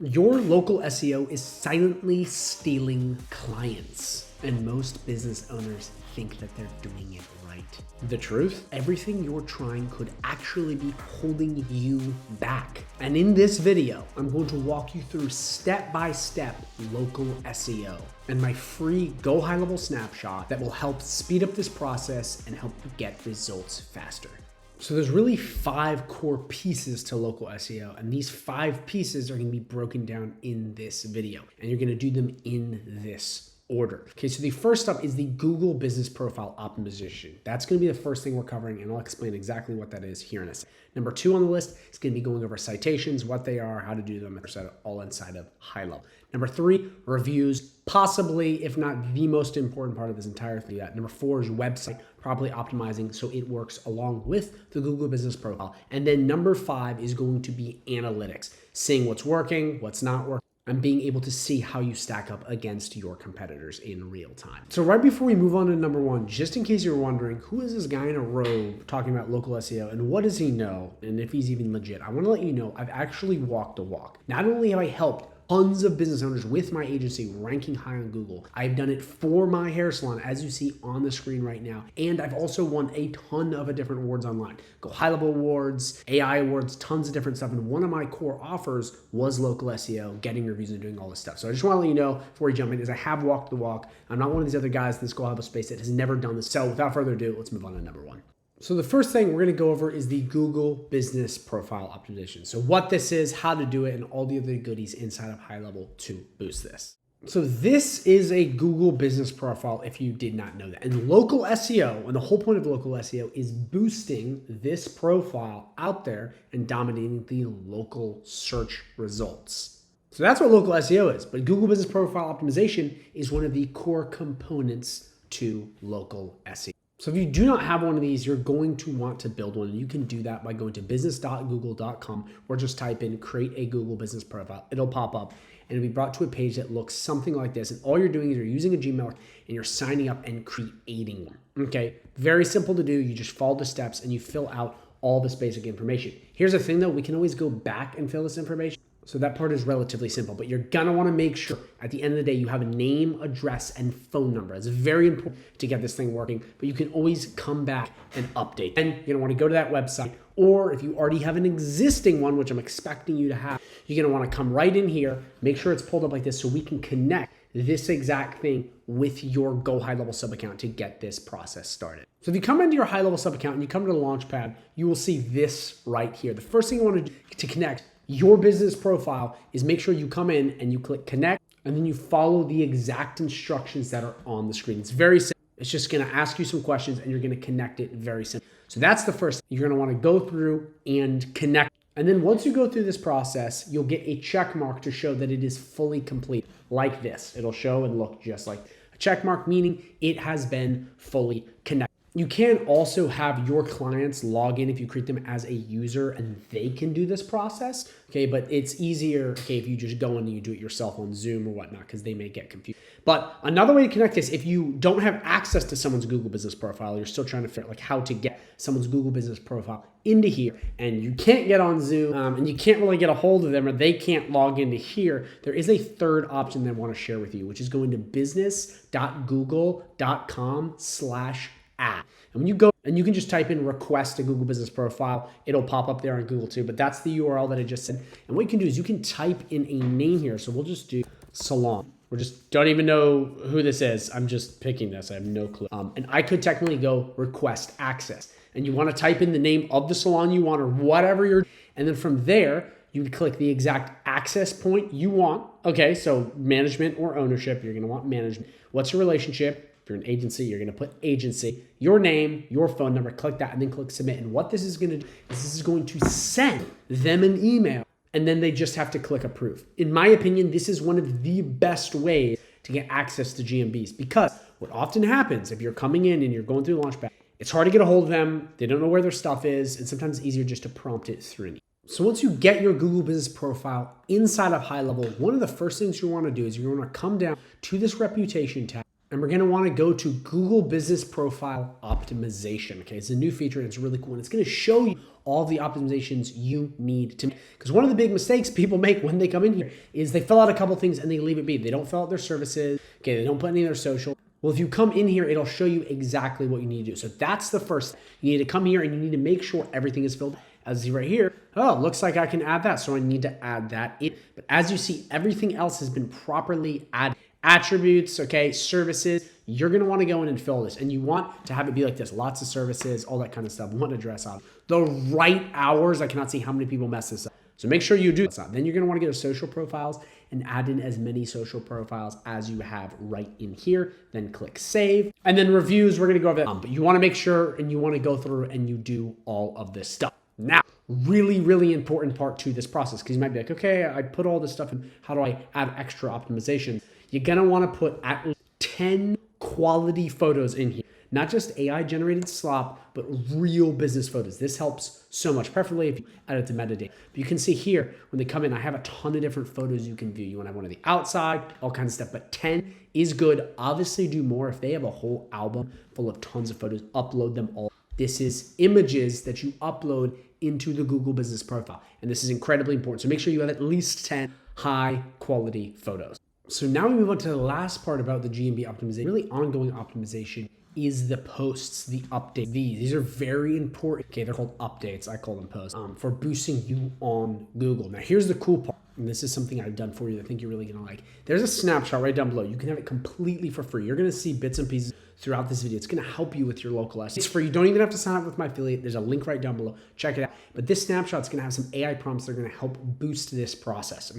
Your local SEO is silently stealing clients, and most business owners think that they're doing it right. The truth, everything you're trying could actually be holding you back. And in this video, I'm going to walk you through step-by-step local SEO and my free GoHighLevel snapshot that will help speed up this process and help you get results faster. So there's really 5 core pieces to local SEO, and these 5 pieces are going to be broken down in this video, and you're going to do them in this order. Okay, so the first up is the Google Business Profile Optimization. That's going to be the first thing we're covering, and I'll explain exactly what that is here in a second. Number 2 on the list is going to be going over citations, what they are, how to do them, all inside of HighLevel. Number 3, reviews, possibly, if not the most important part of this entire thing. Number 4 is website, properly optimizing so it works along with the Google Business Profile. And then number 5 is going to be analytics, seeing what's working, what's not working, and being able to see how you stack up against your competitors in real time. So right before we move on to number 1, just in case you're wondering, who is this guy in a robe talking about local SEO and what does he know and if he's even legit, I want to let you know I've actually walked the walk. Not only have I helped tons of business owners with my agency ranking high on Google, I've done it for my hair salon, as you see on the screen right now. And I've also won a ton of different awards online. GoHighLevel awards, AI awards, tons of different stuff. And one of my core offers was local SEO, getting reviews and doing all this stuff. So I just want to let you know before we jump in, is I have walked the walk. I'm not one of these other guys in this GoHighLevel space that has never done this. So without further ado, let's move on to number 1. So the first thing we're going to go over is the Google Business Profile Optimization. So what this is, how to do it, and all the other goodies inside of HighLevel to boost this. So this is a Google Business Profile if you did not know that. And local SEO, and the whole point of local SEO is boosting this profile out there and dominating the local search results. So that's what local SEO is. But Google Business Profile Optimization is one of the core components to local SEO. So if you do not have one of these, you're going to want to build one. And you can do that by going to business.google.com or just type in create a Google business profile. It'll pop up and it'll be brought to a page that looks something like this. And all you're doing is you're using a Gmail and you're signing up and creating one. Okay, very simple to do. You just follow the steps and you fill out all this basic information. Here's the thing though, we can always go back and fill this information. So that part is relatively simple, but you're gonna wanna make sure at the end of the day you have a name, address, and phone number. It's very important to get this thing working, but you can always come back and update. And you're gonna wanna go to that website, or if you already have an existing one, which I'm expecting you to have, you're gonna wanna come right in here, make sure it's pulled up like this so we can connect this exact thing with your GoHighLevel sub account to get this process started. So if you come into your HighLevel sub account and you come to the Launchpad, you will see this right here. The first thing you wanna do to connect your business profile is make sure you come in and you click connect and then you follow the exact instructions that are on the screen. It's very simple. It's just gonna ask you some questions and you're gonna connect it very simply. So that's the first thing. You're gonna wanna go through and connect. And then once you go through this process, you'll get a check mark to show that it is fully complete, like this. It'll show and look just like a check mark, meaning it has been fully connected. You can also have your clients log in if you create them as a user and they can do this process, okay? But it's easier, okay, if you just go in and you do it yourself on Zoom or whatnot, because they may get confused. But another way to connect this, if you don't have access to someone's Google Business Profile, you're still trying to figure out like how to get someone's Google Business Profile into here, and you can't get on Zoom and you can't really get a hold of them or they can't log into here, there is a third option that I want to share with you, which is going to business.google.com/app. And when you go and you can just type in request a Google Business Profile, it'll pop up there on Google too, but that's the URL that I just said. And what you can do is you can type in a name here. So we'll just do salon. We just don't even know who this is. I'm just picking this. I have no clue. And I could technically go request access. And you want to type in the name of the salon you want or whatever you're, and then from there, you would click the exact access point you want. Okay, so management or ownership, you're going to want management. What's your relationship? If you're an agency, you're going to put agency, your name, your phone number, click that, and then click submit. And what this is going to do is this is going to send them an email, and then they just have to click approve. In my opinion, this is one of the best ways to get access to GMBs, because what often happens if you're coming in and you're going through Launchpad, it's hard to get a hold of them. They don't know where their stuff is, and sometimes it's easier just to prompt it through an email. So once you get your Google Business Profile inside of HighLevel, one of the first things you want to do is you want to come down to this reputation tab. And we're going to want to go to Google Business Profile Optimization. Okay, it's a new feature and it's really cool. And it's going to show you all the optimizations you need to make. Because one of the big mistakes people make when they come in here is they fill out a couple things and they leave it be. They don't fill out their services. Okay, they don't put any of their social. Well, if you come in here, it'll show you exactly what you need to do. So that's the first thing. You need to come here and you need to make sure everything is filled. As you see right here, oh, looks like I can add that. So I need to add that in. But as you see, everything else has been properly added. Attributes, okay, services, you're going to want to go in and fill this. And you want to have it be like this, lots of services, all that kind of stuff. One address on the right hours. I cannot see how many people mess this up. So make sure you do this. Then you're going to want to go to social profiles and add in as many social profiles as you have right in here. Then click save. And then reviews, we're going to go over that. But you want to make sure and you want to go through and you do all of this stuff. Now, really, really important part to this process, because you might be like, okay, I put all this stuff in. How do I add extra optimization? You're going to want to put at least 10 quality photos in here. Not just AI generated slop, but real business photos. This helps so much, preferably if you add it to metadata. But you can see here, when they come in, I have a ton of different photos you can view. You want to have one of the outside, all kinds of stuff, but 10 is good. Obviously do more. If they have a whole album full of tons of photos, upload them all. This is images that you upload into the Google Business Profile. And this is incredibly important. So make sure you have at least 10 high quality photos. So now we move on to the last part about the GMB optimization. Really ongoing optimization is the posts, the updates. These are very important. Okay, they're called updates. I call them posts for boosting you on Google. Now here's the cool part. And this is something I've done for you that I think you're really gonna like. There's a snapshot right down below. You can have it completely for free. You're gonna see bits and pieces throughout this video. It's gonna help you with your local SEO. It's free. You don't even have to sign up with my affiliate. There's a link right down below. Check it out. But this snapshot is gonna have some AI prompts that are gonna help boost this process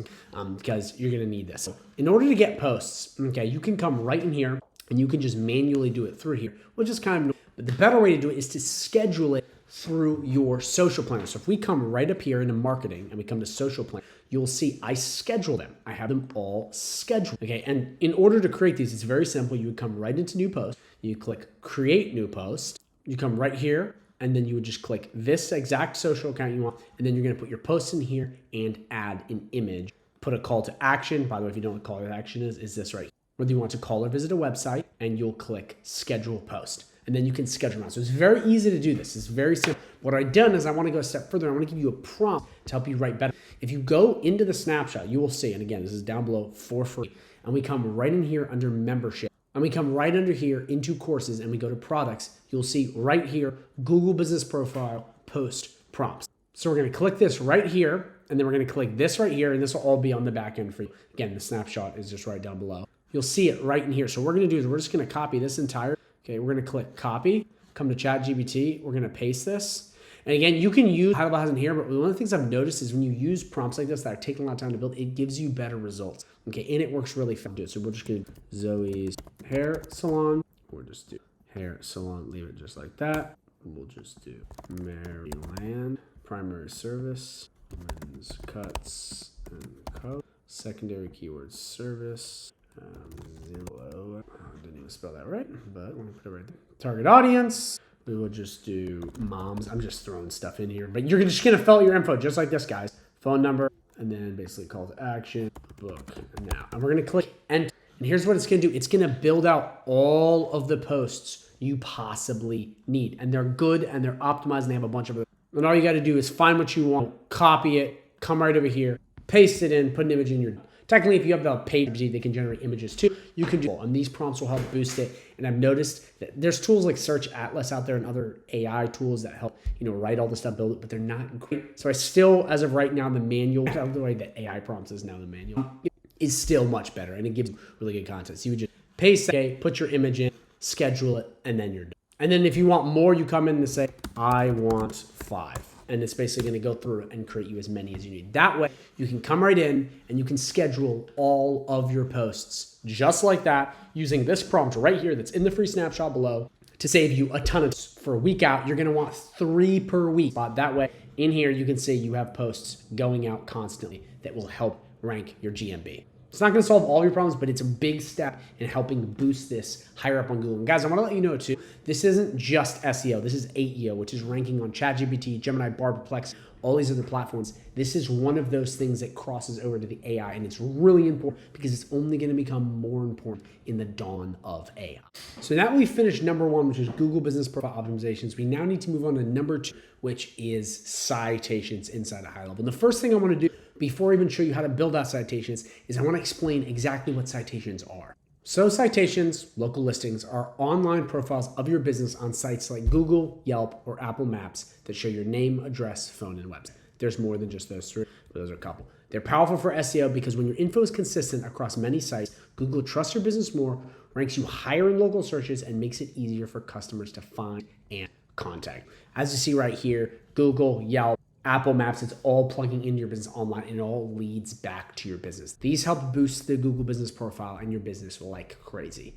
because you're gonna need this. So in order to get posts, okay, you can come right in here and you can just manually do it through here, which is kind of, but the better way to do it is to schedule it through your social planner. So if we come right up here into marketing and we come to social planner, you'll see I schedule them. I have them all scheduled. Okay, and in order to create these, it's very simple. You would come right into new post, you click create new post, you come right here, and then you would just click this exact social account you want, and then you're gonna put your post in here and add an image. Put a call to action. By the way, if you don't know what call to action is this right here. Whether you want to call or visit a website, and you'll click schedule post. And then you can schedule them out. So it's very easy to do this. It's very simple. What I've done is I want to go a step further. I want to give you a prompt to help you write better. If you go into the snapshot, you will see, and again, this is down below for free. And we come right in here under membership. And we come right under here into courses and we go to products. You'll see right here, Google Business Profile post prompts. So we're going to click this right here. And then we're going to click this right here. And this will all be on the back end for you. Again, the snapshot is just right down below. You'll see it right in here. So what we're going to do is we're just going to copy this entire. Okay, we're going to click copy, come to ChatGPT. We're going to paste this. And again, you can use HighLevel has in here, but one of the things I've noticed is when you use prompts like this that are taking a lot of time to build, it gives you better results. Okay, and it works really fast. So we're just going to do Zoe's hair salon. We'll just do hair salon, leave it just like that. We'll just do Maryland, primary service, men's cuts and coat, secondary keyword service. Zillow. I didn't even spell that right, but we'll put it right there. Target audience. We will just do moms. I'm just throwing stuff in here, but you're just gonna fill out your info just like this, guys. Phone number, and then basically call to action, book now. And we're gonna click enter. And here's what it's gonna do. It's gonna build out all of the posts you possibly need, and they're good and they're optimized and they have a bunch of them. And all you got to do is find what you want, copy it, come right over here, paste it in, put an image in your. Technically, if you have the paid, they can generate images too. You can do, and these prompts will help boost it. And I've noticed that there's tools like Search Atlas out there and other AI tools that help, write all the stuff, build it, but they're not great. So I still, as of right now, the manual, the way that AI prompts is now the manual, is still much better, and it gives really good content. So you would just paste that, okay, put your image in, schedule it, and then you're done. And then if you want more, you come in and say, I want 5. And it's basically going to go through and create you as many as you need. That way, you can come right in and you can schedule all of your posts just like that using this prompt right here that's in the free snapshot below to save you a ton of for a week out. You're going to want 3 per week. But that way, in here, you can see you have posts going out constantly that will help rank your GMB. It's not going to solve all your problems, but it's a big step in helping boost this higher up on Google. And guys, I want to let you know too, this isn't just SEO. This is AEO, which is ranking on ChatGPT, Gemini, Barberplex, all these other platforms. This is one of those things that crosses over to the AI, and it's really important because it's only going to become more important in the dawn of AI. So now we've finished number one, which is Google Business Profile Optimizations. We now need to move on to number two, which is citations inside of HighLevel. And the first thing I want to do before I even show you how to build out citations is I want to explain exactly what citations are. So citations, local listings, are online profiles of your business on sites like Google, Yelp, or Apple Maps that show your name, address, phone, and website. There's more than just those three, but those are a couple. They're powerful for SEO because when your info is consistent across many sites, Google trusts your business more, ranks you higher in local searches, and makes it easier for customers to find and contact. As you see right here, Google, Yelp, Apple Maps, it's all plugging into your business online and it all leads back to your business. These help boost the Google business profile and your business like crazy.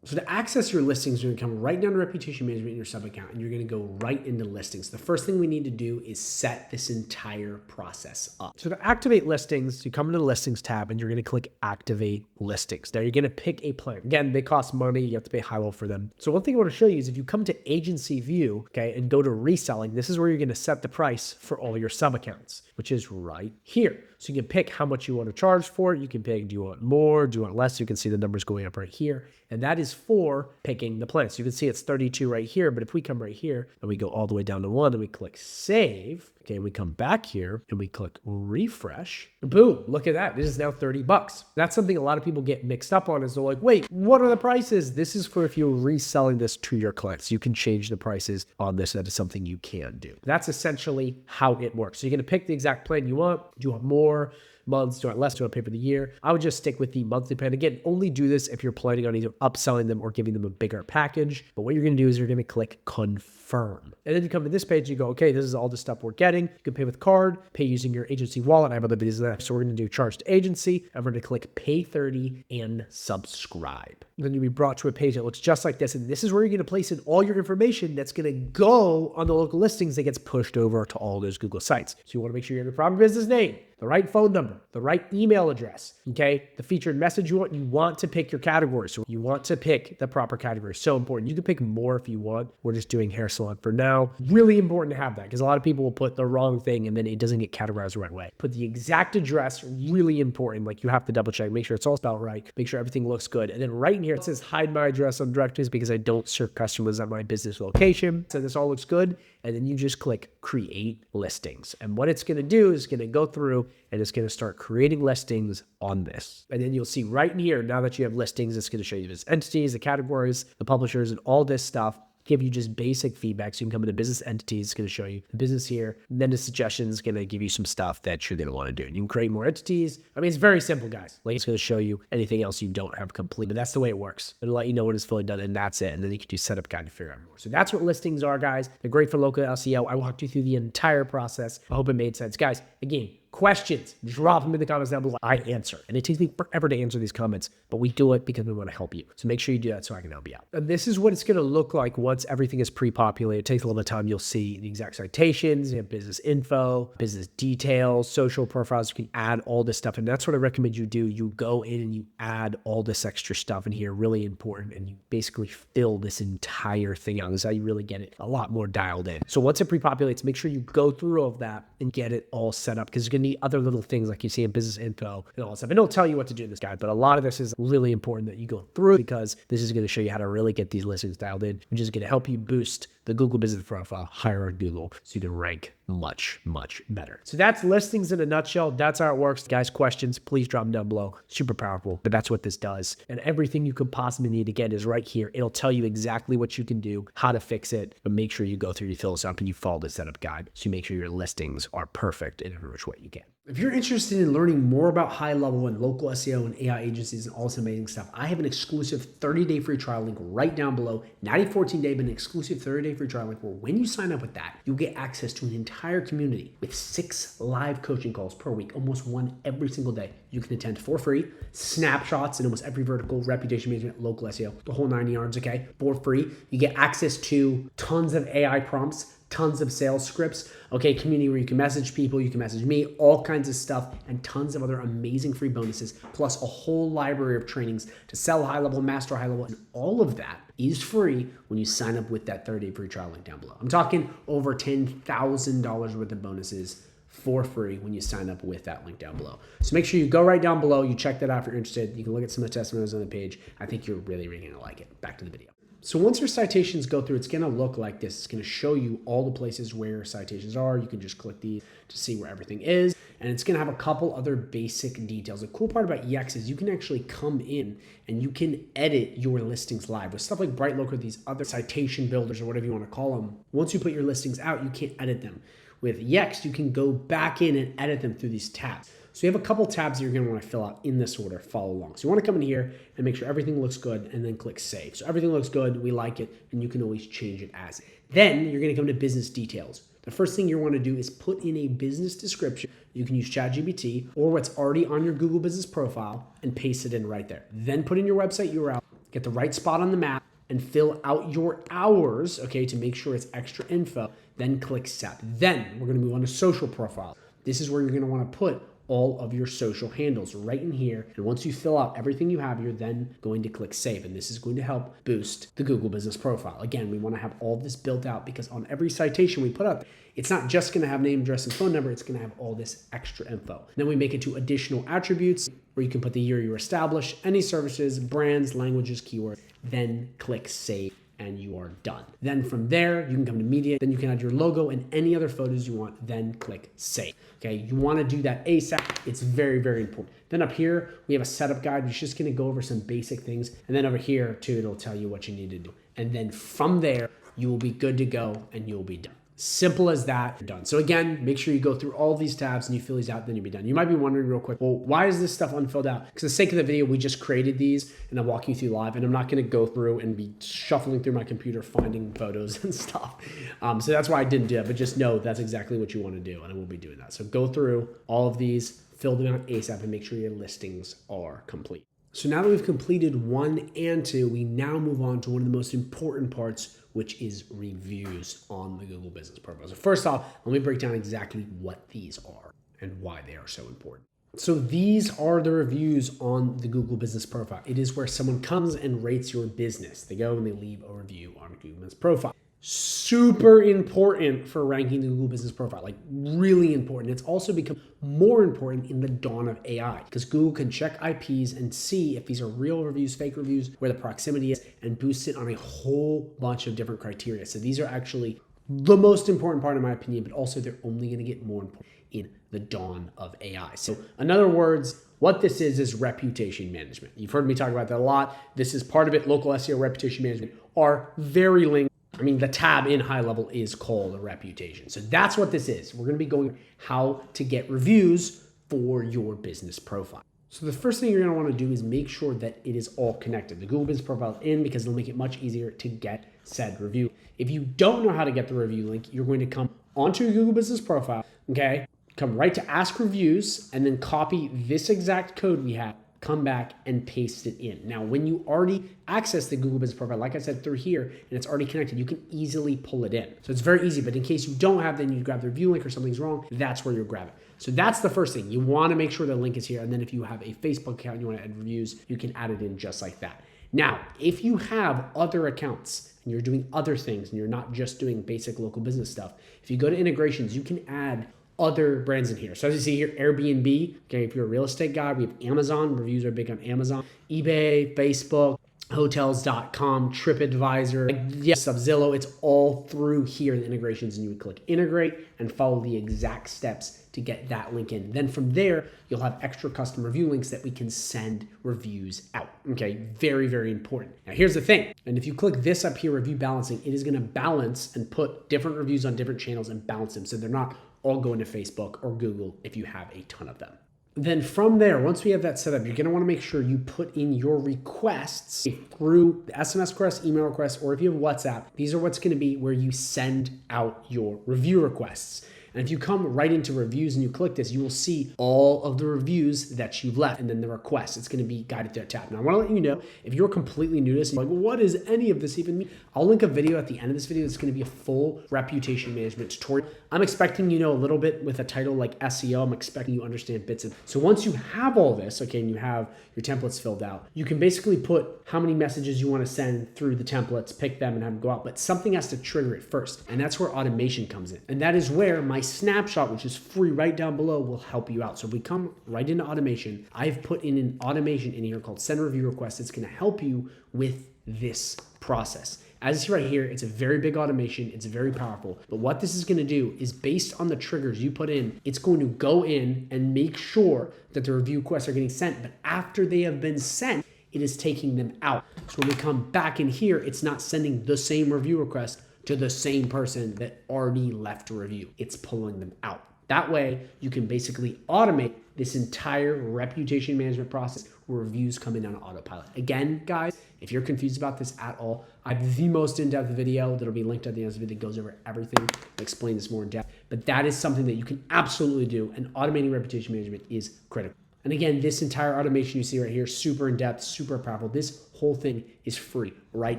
So to access your listings, you're going to come right down to reputation management in your sub account and you're going to go right into listings. The first thing we need to do is set this entire process up. So to activate listings, you come into the listings tab and you're going to click activate listings. There you're going to pick a plan. Again, they cost money. You have to pay HighLevel for them. So one thing I want to show you is if you come to agency view, okay, and go to reselling, this is where you're going to set the price for all your sub accounts, which is right here. So you can pick how much you want to charge for it. You can pick, do you want more? Do you want less? You can see the numbers going up right here. And that is for picking the plan. So you can see it's 32 right here. But if we come right here and we go all the way down to 1 and we click save, okay, and we come back here and we click refresh, boom, look at that. This is now $30. That's something a lot of people get mixed up on is they're like, wait, what are the prices? This is for if you're reselling this to your clients. You can change the prices on this. That is something you can do. That's essentially how it works. So you're going to pick the exact plan you want. Do you want more months? Do you want less? Do you want to pay for the year? I would just stick with the monthly plan. Again, only do this if you're planning on either upselling them or giving them a bigger package. But what you're going to do is you're going to click confirm. And then you come to this page, you go, okay, this is all the stuff we're getting. You can pay with card, pay using your agency wallet. I have other videos of that. So we're going to do charge to agency. I'm going to click pay 30 and subscribe. Then you'll be brought to a page that looks just like this. And this is where you're going to place in all your information that's going to go on the local listings that gets pushed over to all those Google sites. So you want to make sure you have the proper business name, the right phone number, the right email address, okay? The featured message you want to pick your category. So you want to pick the proper category. So important. You can pick more if you want. We're just doing hair salon for now. Really important to have that because a lot of people will put the wrong thing and then it doesn't get categorized the right way. Put the exact address, really important. Like you have to double check, make sure it's all spelled right, make sure everything looks good. And then right in here, it says hide my address on directories because I don't serve customers at my business location. So this all looks good. And then you just click create listings. And what it's going to do is going to go through and it's going to start creating listings on this. And then you'll see right in here, now that you have listings, it's going to show you the entities, the categories, the publishers, and all this stuff. Give you just basic feedback. So you can come into business entities, it's going to show you the business here. And then the suggestions is going to give you some stuff that you're going to want to do. And you can create more entities. I mean, it's very simple, guys. Like it's going to show you anything else you don't have complete. But that's the way it works. It'll let you know when it's fully done and that's it. And then you can do setup guide to figure out more. So that's what listings are, guys. They're great for local SEO. I walked you through the entire process. I hope it made sense. Guys, again, questions, drop them in the comments down below. I answer. And it takes me forever to answer these comments, but we do it because we want to help you. So make sure you do that so I can help you out. And this is what it's going to look like once everything is pre-populated. It takes a little bit of time. You'll see the exact citations, you have business info, business details, social profiles. You can add all this stuff. And that's what I recommend you do. You go in and you add all this extra stuff in here, really important. And you basically fill this entire thing out. This is how you really get it a lot more dialed in. So once it pre-populates, make sure you go through all of that and get it all set up because you're going to need other little things like you see in business info and all that stuff. And it'll tell you what to do in this guide, but a lot of this is really important that you go through because this is going to show you how to really get these listings dialed in, which is going to help you boost the Google business profile higher on Google so you can rank much, much better. So that's listings in a nutshell. That's how it works. Guys, questions, please drop them down below. Super powerful, but that's what this does. And everything you could possibly need, again, is right here. It'll tell you exactly what you can do, how to fix it, but make sure you go through, you fill this up, and you follow the setup guide so you make sure your listings are perfect in every which way you can. If you're interested in learning more about HighLevel and local SEO and AI agencies and all this amazing stuff, I have an exclusive 30-day free trial link right down below. Not a 14-day, but an exclusive 30-day free trial link where when you sign up with that, you'll get access to an entire community with 6 live coaching calls per week, almost one every single day. You can attend for free, snapshots in almost every vertical, reputation management, local SEO, the whole 9 yards, okay, for free. You get access to tons of AI prompts, tons of sales scripts, okay, community where you can message people, you can message me, all kinds of stuff, and tons of other amazing free bonuses, plus a whole library of trainings to sell HighLevel, master HighLevel, and all of that is free when you sign up with that 30-day free trial link down below. I'm talking over $10,000 worth of bonuses for free when you sign up with that link down below. So make sure you go right down below, you check that out if you're interested. You can look at some of the testimonials on the page. I think you're really gonna like it. Back to the video. So once your citations go through, it's gonna look like this. It's gonna show you all the places where citations are. You can just click these to see where everything is. And it's gonna have a couple other basic details. The cool part about EX is you can actually come in and you can edit your listings live. With stuff like BrightLocal or these other citation builders or whatever you wanna call them, once you put your listings out, you can't edit them. With Yext, you can go back in and edit them through these tabs. So you have a couple tabs that you're gonna wanna fill out in this order, follow along. So you wanna come in here and make sure everything looks good and then click save. So everything looks good, we like it, and you can always change it as. Then you're gonna come to business details. The first thing you wanna do is put in a business description. You can use ChatGPT or what's already on your Google Business profile and paste it in right there. Then put in your website URL, get the right spot on the map, and fill out your hours, okay, to make sure it's extra info. Then click send. Then we're gonna move on to social profile. This is where you're gonna wanna put all of your social handles right in here. And once you fill out everything you have, you're then going to click save. And this is going to help boost the Google Business profile. Again, we want to have all of this built out because on every citation we put up, it's not just going to have name, address, and phone number. It's going to have all this extra info. Then we make it to additional attributes where you can put the year you were established, any services, brands, languages, keywords, then click save. And you are done. Then from there, you can come to media, then you can add your logo and any other photos you want, then click save. Okay, you wanna do that ASAP. It's very, very important. Then up here, we have a setup guide. It's just gonna go over some basic things. And then over here too, it'll tell you what you need to do. And then from there, you will be good to go and you'll be done. Simple as that, you're done. So again, make sure you go through all these tabs and you fill these out, then you'll be done. You might be wondering real quick, well, why is this stuff unfilled out? Because for the sake of the video, we just created these and I'm walking you through live and I'm not gonna go through and be shuffling through my computer, finding photos and stuff. So that's why I didn't do that, but just know that's exactly what you wanna do and I will be doing that. So go through all of these, fill them out ASAP and make sure your listings are complete. So now that we've completed 1 and 2, we now move on to one of the most important parts, which is reviews on the Google Business profile. So first off, let me break down exactly what these are and why they are so important. So these are the reviews on the Google Business profile. It is where someone comes and rates your business. They go and they leave a review on Google Business profile. Super important for ranking the Google Business profile, like really important. It's also become more important in the dawn of AI because Google can check IPs and see if these are real reviews, fake reviews, where the proximity is, and boost it on a whole bunch of different criteria. So these are actually the most important part in my opinion, but also they're only going to get more important in the dawn of AI. So in other words, what this is reputation management. You've heard me talk about that a lot. This is part of it. Local SEO, reputation management are very linked. I mean, the tab in high level is called a reputation. So that's what this is. We're gonna be going how to get reviews for your business profile. So the first thing you're gonna wanna do is make sure that it is all connected. The Google Business Profile is in because it'll make it much easier to get said review. If you don't know how to get the review link, you're going to come onto your Google Business Profile, okay? Come right to Ask Reviews and then copy this exact code we have, come back and paste it in. Now, when you already access the Google Business Profile, like I said, through here, and it's already connected, you can easily pull it in. So it's very easy, but in case you don't have, then you grab the review link or something's wrong, that's where you'll grab it. So that's the first thing. You wanna make sure the link is here, and then if you have a Facebook account and you wanna add reviews, you can add it in just like that. Now, if you have other accounts and you're doing other things and you're not just doing basic local business stuff, if you go to integrations, you can add other brands in here. So as you see here, Airbnb, okay, if you're a real estate guy, we have Amazon, reviews are big on Amazon, eBay, Facebook, hotels.com, TripAdvisor, yes, Zillow, it's all through here in the integrations and you would click integrate and follow the exact steps to get that link in. Then from there, you'll have extra custom review links that we can send reviews out. Okay, very, very important. Now here's the thing, and if you click this up here, review balancing, it is gonna balance and put different reviews on different channels and balance them so they're not all going to Facebook or Google if you have a ton of them. Then from there, once we have that set up, you're gonna wanna make sure you put in your requests through the SMS requests, email requests, or if you have WhatsApp, these are what's gonna be where you send out your review requests. And if you come right into reviews and you click this, you will see all of the reviews that you've left and then the requests. It's going to be guided through a tab. Now, I want to let you know, if you're completely new to this, and you're like, well, what does any of this even mean? I'll link a video at the end of this video. It's going to be a full reputation management tutorial. I'm expecting you know a little bit with a title like SEO. I'm expecting you understand bits of. So once you have all this, okay, and you have your templates filled out, you can basically put how many messages you want to send through the templates, pick them and have them go out. But something has to trigger it first. And that's where automation comes in. And that is where my my snapshot, which is free right down below, will help you out. So if we come right into automation, I've put in an automation in here called send review request. It's going to help you with this process. As you see right here, it's a very big automation. It's very powerful. But what this is going to do is based on the triggers you put in, it's going to go in and make sure that the review requests are getting sent. But after they have been sent, it is taking them out. So when we come back in here, it's not sending the same review request to the same person that already left a review. It's pulling them out. That way, you can basically automate this entire reputation management process where reviews come in on autopilot. Again, guys, if you're confused about this at all, I have the most in-depth video that'll be linked at the end of the video that goes over everything. I'll explain this more in depth. But that is something that you can absolutely do, and automating reputation management is critical. And again, this entire automation you see right here, super in-depth, super powerful. This whole thing is free right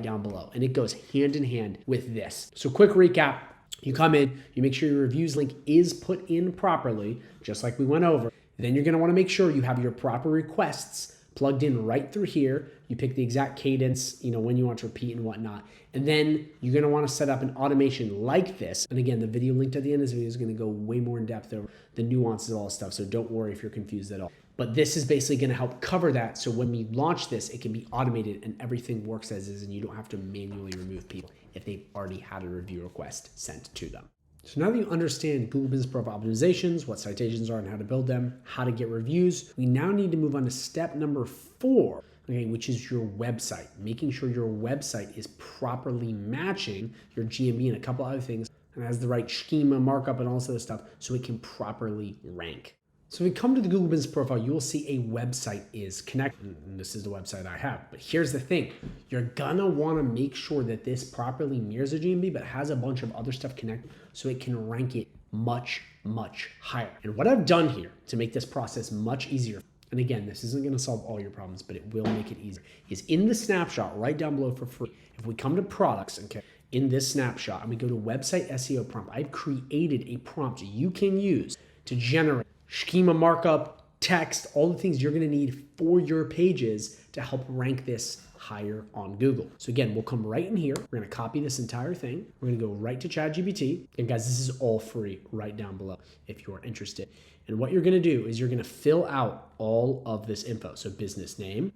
down below, and it goes hand in hand with this. So quick recap. You come in, you make sure your reviews link is put in properly, just like we went over. Then you're going to want to make sure you have your proper requests plugged in right through here. You pick the exact cadence, when you want to repeat and whatnot. And then you're going to want to set up an automation like this. And again, the video linked at the end of this video is going to go way more in depth over the nuances of all this stuff. So don't worry if you're confused at all. But this is basically going to help cover that. So when we launch this, it can be automated and everything works as is, and you don't have to manually remove people if they've already had a review request sent to them. So now that you understand Google Business Profile optimizations, what citations are and how to build them, how to get reviews, we now need to move on to step number 4, okay, which is your website. Making sure your website is properly matching your GMB and a couple other things and has the right schema, markup, and all this other stuff so it can properly rank. So if we come to the Google Business Profile, you will see a website is connected. And this is the website I have. But here's the thing. You're gonna wanna make sure that this properly mirrors a GMB, but has a bunch of other stuff connected so it can rank it much, much higher. And what I've done here to make this process much easier, and again, this isn't gonna solve all your problems, but it will make it easier, is in the snapshot right down below for free. If we come to products, okay, in this snapshot, and we go to website SEO prompt, I've created a prompt you can use to generate schema markup, text, all the things you're going to need for your pages to help rank this higher on Google. So again, we'll come right in here. We're going to copy this entire thing. We're going to go right to ChatGPT. And guys, this is all free right down below if you're interested. And what you're going to do is you're going to fill out all of this info. So business name,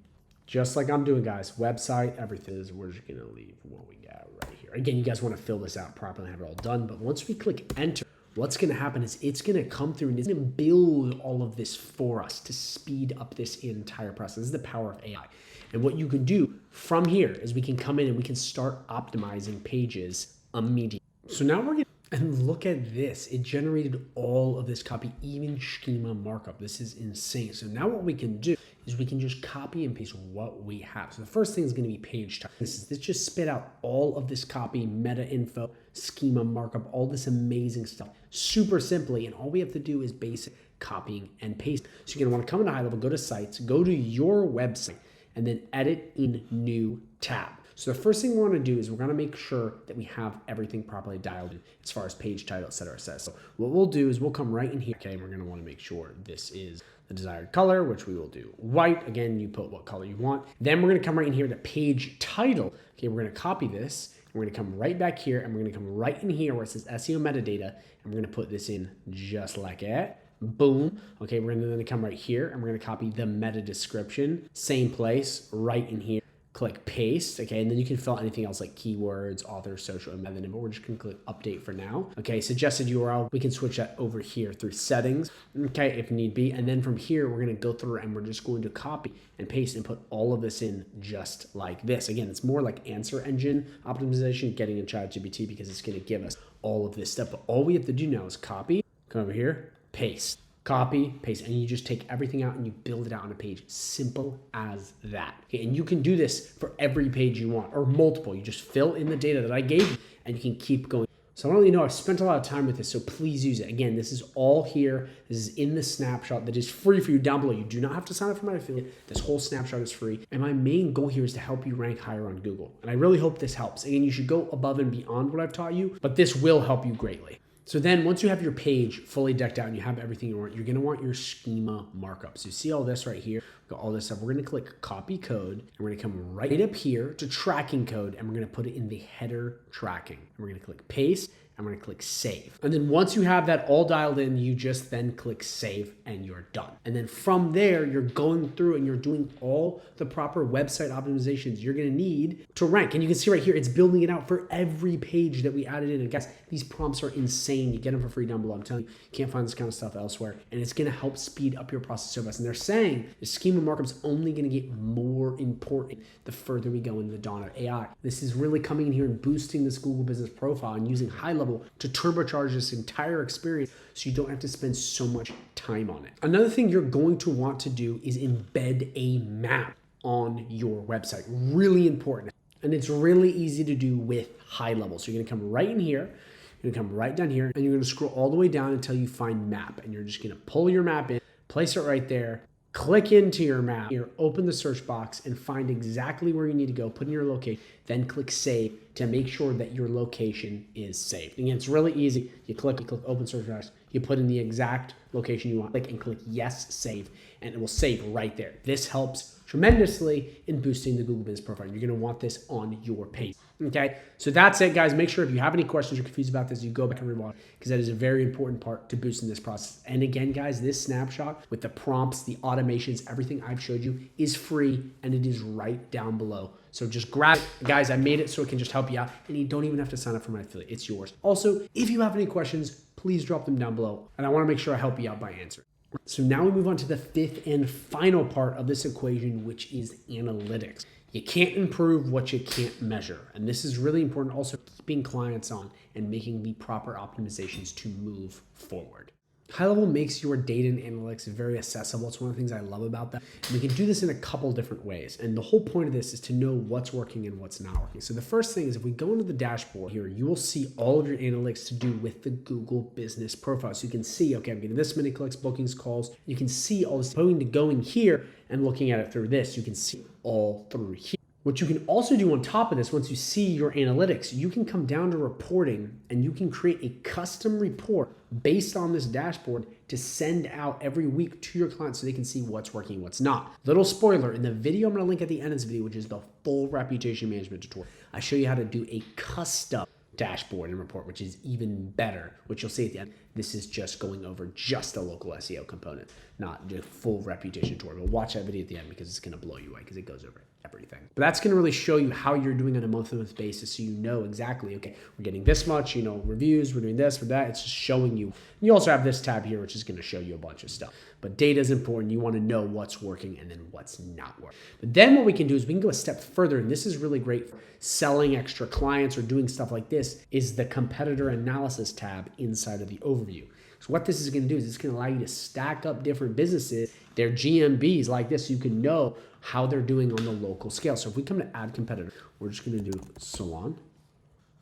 just like I'm doing, guys, website, everything is, we're just going to leave what we got right here. Again, you guys want to fill this out properly and have it all done. But once we click enter, what's going to happen is it's going to come through and it's going to build all of this for us to speed up this entire process. This is the power of AI. And what you can do from here is we can come in and we can start optimizing pages immediately. So now we're going to, and look at this. It generated all of this copy, even schema markup. This is insane. So now what we can do is we can just copy and paste what we have. So the first thing is going to be page type. This just spit out all of this copy, meta info, schema markup, all this amazing stuff super simply. And all we have to do is basic copying and paste. So you're going to want to come into high level, go to sites, go to your website, and then edit in new tab. So the first thing we want to do is we're going to make sure that we have everything properly dialed in as far as page title, etc. So what we'll do is we'll come right in here. Okay, and we're going to want to make sure this is the desired color, which we will do white. Again, you put what color you want. Then we're going to come right in here to page title. Okay, we're going to copy this. We're going to come right back here and we're going to come right in here where it says SEO metadata, and we're going to put this in just like that. Boom. Okay, we're going to come right here and we're going to copy the meta description. Same place, right in here. Click paste, okay, and then you can fill out anything else like keywords, author, social, and method, but we're just gonna click update for now. Okay, suggested URL, we can switch that over here through settings, okay, if need be, and then from here, we're gonna go through and we're just going to copy and paste and put all of this in just like this. Again, it's more like answer engine optimization, getting in ChatGPT because it's gonna give us all of this stuff, but all we have to do now is copy, come over here, paste. Copy, paste, and you just take everything out and you build it out on a page. Simple as that. Okay, and you can do this for every page you want or multiple. You just fill in the data that I gave you and you can keep going. So I want to let you know I've spent a lot of time with this, so please use it. Again, this is all here. This is in the snapshot that is free for you down below. You do not have to sign up for my affiliate. This whole snapshot is free. And my main goal here is to help you rank higher on Google. And I really hope this helps. Again, you should go above and beyond what I've taught you, but this will help you greatly. So then once you have your page fully decked out and you have everything you want, you're going to want your schema markups. You see all this right here? got all this stuff. We're going to click copy code, and we're going to come right up here to tracking code, and we're going to put it in the header tracking. And we're going to click paste. I'm going to click save. And then once you have that all dialed in, you just then click save and you're done. And then from there, you're going through and you're doing all the proper website optimizations you're going to need to rank. And you can see right here, it's building it out for every page that we added in. And guys, these prompts are insane. You get them for free down below. I'm telling you, you can't find this kind of stuff elsewhere. And it's going to help speed up your process so fast. And they're saying the schema markup is only going to get more important the further we go into the dawn of AI. This is really coming in here and boosting this Google business profile and using HighLevel to turbocharge this entire experience so you don't have to spend so much time on it. Another thing you're going to want to do is embed a map on your website. Really important. And it's really easy to do with HighLevel. So you're going to come right in here. You're going to come right down here and you're going to scroll all the way down until you find map. And you're just going to pull your map in, place it right there. Click into your map here, open the search box and find exactly where you need to go, put in your location, then click save to make sure that your location is saved. Again, it's really easy. You click open search box, you put in the exact location you want, click and click yes, save, and it will save right there. This helps tremendously in boosting the Google Business Profile. You're gonna want this on your page. Okay, so that's it, guys. Make sure if you have any questions or confused about this, you go back and rewatch because that is a very important part to boosting this process. And again, guys, this snapshot with the prompts, the automations, everything I've showed you is free and it is right down below. So just grab it. Guys, I made it so it can just help you out and you don't even have to sign up for my affiliate. It's yours. Also, if you have any questions, please drop them down below and I want to make sure I help you out by answering. So now we move on to the fifth and final part of this equation, which is analytics. You can't improve what you can't measure. And this is really important also, keeping clients on and making the proper optimizations to move forward. HighLevel makes your data and analytics very accessible. It's one of the things I love about that. And we can do this in a couple different ways. And the whole point of this is to know what's working and what's not working. So the first thing is if we go into the dashboard here, you will see all of your analytics to do with the Google Business Profile. So you can see, okay, I'm getting this many clicks, bookings, calls. You can see all this. Going here and looking at it through this, you can see all through here. What you can also do on top of this, once you see your analytics, you can come down to reporting and you can create a custom report based on this dashboard to send out every week to your clients so they can see what's working, what's not. Little spoiler, in the video I'm gonna link at the end of this video, which is the full reputation management tutorial, I show you how to do a custom dashboard and report, which is even better, which you'll see at the end. This is just going over just a local SEO component, not the full reputation tutorial. Watch that video at the end because it's gonna blow you away because it goes over everything. But that's gonna really show you how you're doing on a month-to-month basis so you know exactly, okay, we're getting this much, reviews, we're doing this, for that. It's just showing you. You also have this tab here, which is gonna show you a bunch of stuff. But data is important. You wanna know what's working and then what's not working. But then what we can do is we can go a step further, and this is really great for selling extra clients or doing stuff like this, is the competitor analysis tab inside of the overview. So what this is going to do is it's going to allow you to stack up different businesses, their GMBs like this, so you can know how they're doing on the local scale. So if we come to add competitor, we're just going to do salon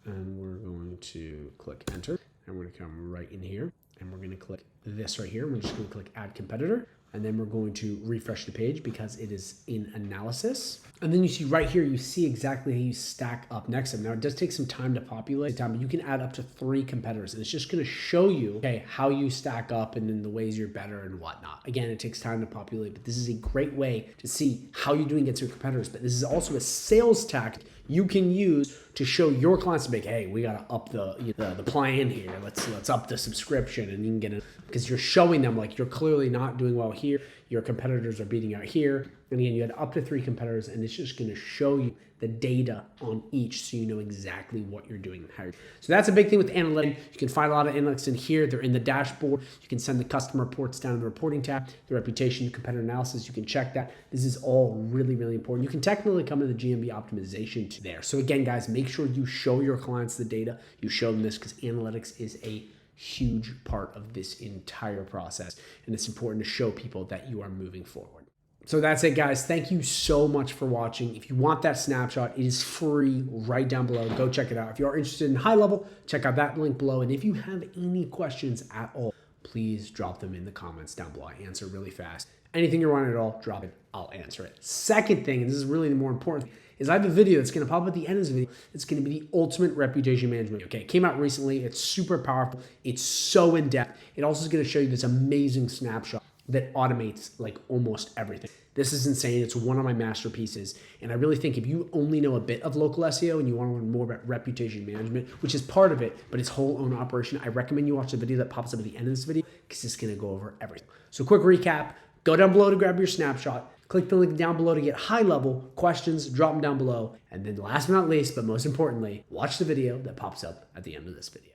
and we're going to click enter and we're going to come right in here and we're going to click this right here. We're just going to click add competitor. And then we're going to refresh the page because it is in analysis. And then you see right here, you see exactly how you stack up next to them. Now it does take some time to populate, but you can add up to 3 competitors. And it's just gonna show you, okay, how you stack up and then the ways you're better and whatnot. Again, it takes time to populate, but this is a great way to see how you're doing against your competitors. But this is also a sales tactic you can use to show your clients to make, hey, we gotta up the plan here. Let's up the subscription, and you can get it because you're showing them like you're clearly not doing well here. Your competitors are beating out here. And again, you had up to 3 competitors, and it's just gonna show you the data on each so you know exactly what you're doing and how you're. So that's a big thing with analytics. You can find a lot of analytics in here. They're in the dashboard. You can send the custom reports down in the reporting tab, the reputation, competitor analysis. You can check that. This is all really, really important. You can technically come to the GMB optimization to there. So again, guys, make sure you show your clients the data. You show them this because analytics is a huge part of this entire process. And it's important to show people that you are moving forward. So that's it, guys. Thank you so much for watching. If you want that snapshot, it is free right down below. Go check it out. If you are interested in HighLevel, check out that link below. And if you have any questions at all, please drop them in the comments down below. I answer really fast. Anything you're wondering at all, drop it. I'll answer it. Second thing, and this is really the more important thing, is I have a video that's going to pop up at the end of this video. It's going to be the ultimate reputation management. Okay, it came out recently. It's super powerful. It's so in-depth. It also is going to show you this amazing snapshot that automates like almost everything. This is insane. It's one of my masterpieces. And I really think if you only know a bit of local SEO and you want to learn more about reputation management, which is part of it, but it's whole own operation, I recommend you watch the video that pops up at the end of this video because it's going to go over everything. So quick recap, go down below to grab your snapshot. Click the link down below to get high level questions, drop them down below. And then last but not least, but most importantly, watch the video that pops up at the end of this video.